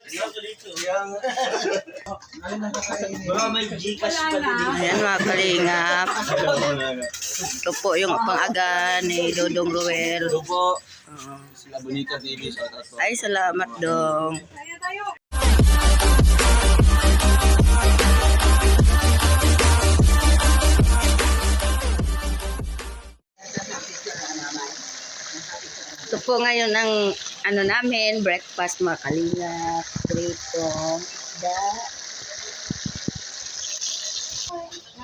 Ayan mga kalingap. Ito po yung pang-aga ni Dodong Ruel. Ito po. Sila Bonita TV. Ay, salamat dong. Ito po ngayon ang ano namin, breakfast mga kalingap. Prito, isda,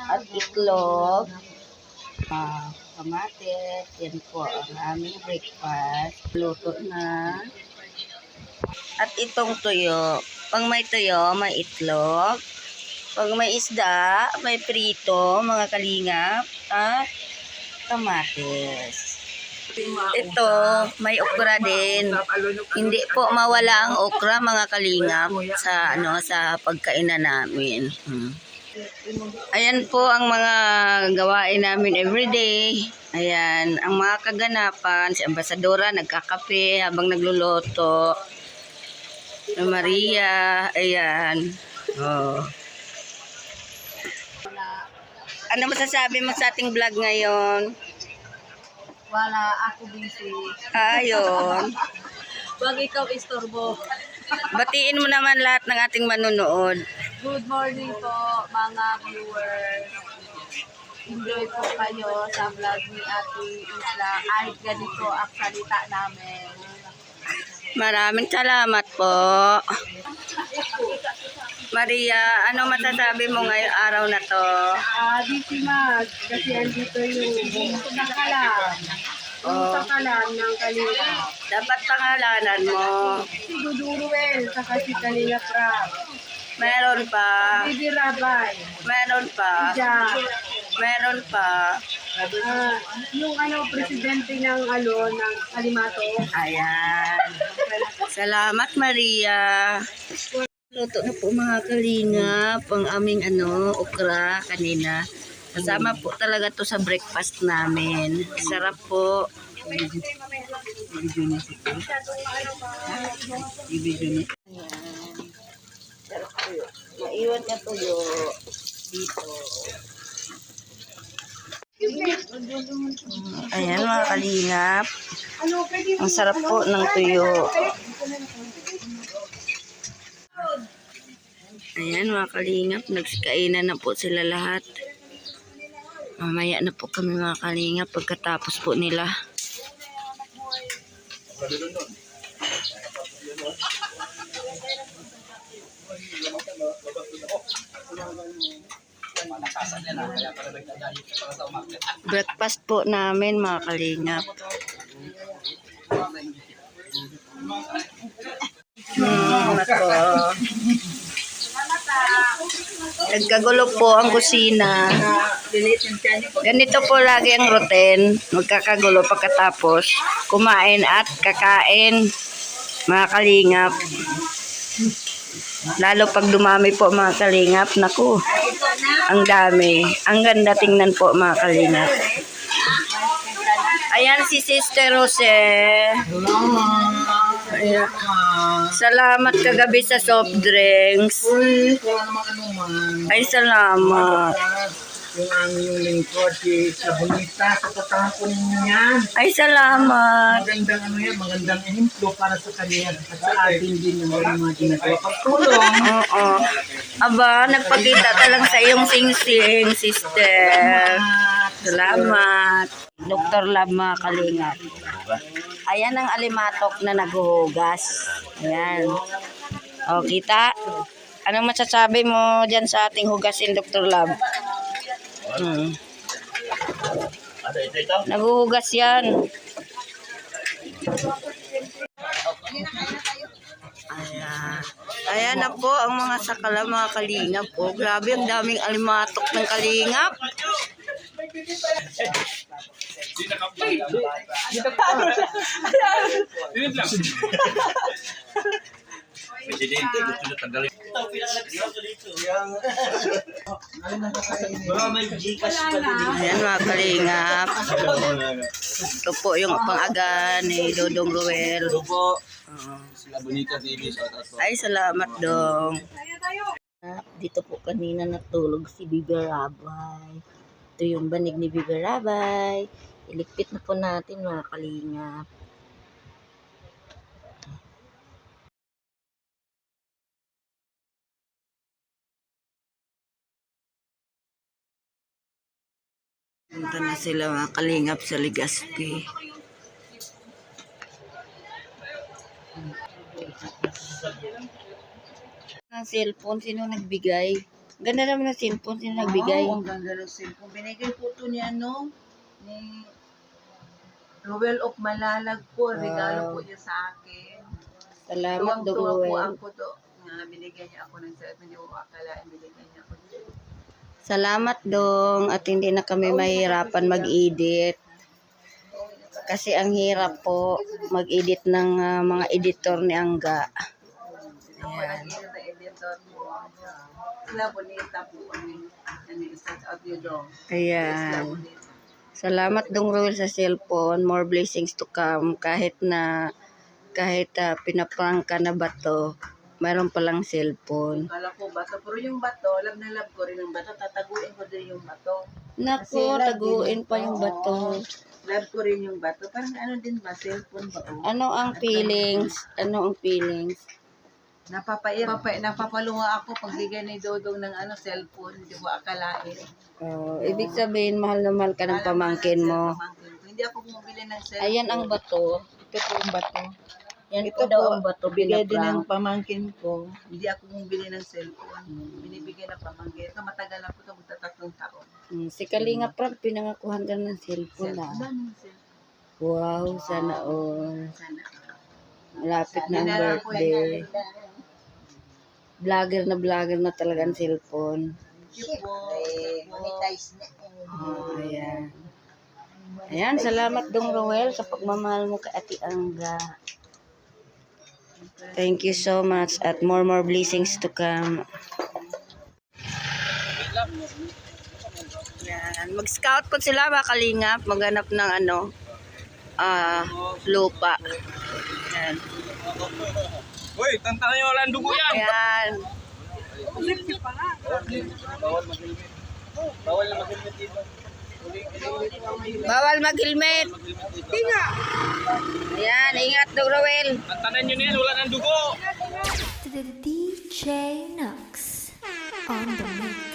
at itlog, kamatis. Yan po ang aming breakfast. Luto na. At itong tuyo. Pag may tuyo, may itlog. Pag may isda, may prito, mga kalingap, at kamatis. Ito, may okra din. Hindi po mawala ang okra mga kalingap sa sa pagkainan namin. Ayan po ang mga gawain namin everyday. Ayan, ang mga kaganapan, si Ambasadora nagkakape habang nagluluto. Maria, ayan. Oh. Ano masasabi mo sa ating vlog ngayon? Wala, ako busy. Ayun. Wag ikaw istorbo. Batiin mo naman lahat ng ating manonood. Good morning po mga viewers. Enjoy po kayo sa vlog ni Ate Isla. Kahit ganito ang salita namin. Maraming salamat po. Maria, ano masasabi mo ngayong araw na to? Busy mas, kasi andito yung sakalan. Yung sakalan ng Kalina. Dapat pangalanan mo. Si Duduruel, saka si Kalina Prab. Meron pa. Bibi Rabay. Meron pa. Jack. Meron pa. Yung presidente ng ng Alimato. Ayan. Salamat Maria. Luto na po mga kalingap ang aming okra kanina. Kasama po talaga to sa breakfast namin. Sarap po. Ayan. Sarap po yun. Maiwan ka tuyo dito. Ayan mga kalingap. Ang sarap po ng tuyo. Ayan mga kalingap, nagkainan na po sila lahat. Mamaya na po kami mga kalingap pagkatapos po nila. Breakfast po namin mga kalingap. Nagkagulo po ang kusina. Ganito po lagi ang routine. Magkakagulo pagkatapos kumain at kakain mga kalingap. Lalo pag dumami po mga kalingap. Naku, ang dami. Ang ganda tingnan po mga kalingap. Ayan si Sister Rose. Ayan. Salamat kagabi sa soft drinks. Ay, salamat. Yung aming lingkod, si Bonita, kapatahan po ninyo yan. Ay, salamat. Magandang magandang ehemplo para sa kanya at sa atin din yung mga ginagawa pagtulong. Oo. Aba, nagpakita ka lang sa iyong sing-sing, sister. Salamat. Dr. Lab mga kalingap. Ayan ang alimatok na naghuhugas. Ayan. O, kita? Anong masasabi mo dyan sa ating hugasin, Dr. Lab? Naghuhugas yan. Ayan. Ayan na po ang mga sakala mga kalingap po. Grabe, ang daming alimatok ng kalingap. Presidente, gusto na tagalin. Ayan mga kalingap. Ito po yung pang-aga ni Dodong Ruel. Ito po. Sila Bonita TV, shout out po. Ay, salamat dong. Dito po kanina natulog si Bibi Rabay. Ito yung banig ni Bibi Rabay. Iligpit na po natin mga kalingap. Punta na sila mga kalingap sa Legazpi. Ang cellphone, sino nagbigay? Ganda naman ng cellphone, sino nagbigay? Oo, ang ganda ng cellphone. Binigay po ito ni ni Ruel of Malalag po. Regalo po niya sa akin. Salamat, Tuwang-tuwa po Dong. ako to. Nga, binigyan niya ako ng cellphone. Hindi ko akalain binigyan niya ako ng cellphone. Salamat, Dong. At hindi na kami mahirapan mag-edit. Kasi ang hirap po mag-edit ng mga editor ni Angga. Ayan. Na editor po. Sila bonita po kami. Start out niyo dong. Ayan. Salamat, Dong Roel, sa cellphone. More blessings to come. Kahit pinaprank ka na bato, mayroon palang cellphone. Kala ko bato. Pero yung bato, love na love ko rin yung bato. Tataguin ko din yung bato. Naku, taguin pa yung bato. Love ko rin yung bato. Parang ano din ba? Cellphone ba? Oh? Ano ang feelings? Ano ang feelings? Napapalunga ako pagbigay ni Dodong ng cellphone. Hindi ko akalain. Ibig sabihin, mahal na mahal ka ng pamangkin mo. Pamangkin ko. Hindi ako bumili ng cellphone. Ayan ang bato. Ito po yung bato. Yan Ito po daw po, ang bato. bigay din ng Pinaprank. pamangkin ko. Hindi ako bumili ng cellphone. Binibigay ng pamangkin. Ito matagal na po ito. Magtatatlong taon. Si Kalinga Prab, pinangakuhan ka ng cellphone na. Daming cellphone. Wow, sana all. Sana. Malapit na ang Dinala ko birthday. yan. Vlogger na talaga ang cellphone. Monetize na. Ayan. Ayan, salamat Dong Roel sa pagmamahal mo kay Ate Angga. Thank you so much at more blessings to come. Yan. Mag-scout po sila mga kalingap. Maghanap ng lupa. Yan. Uy, tantanan nyo walang dugo yan! Ayan. Bawal mag-helmet. Bawal na mag-helmet dito. Bawal mag-helmet. Ayan, ingat Dong Roel. Tantanan nyo na yan, wala ng dugo! to the DJ Nux on the mix.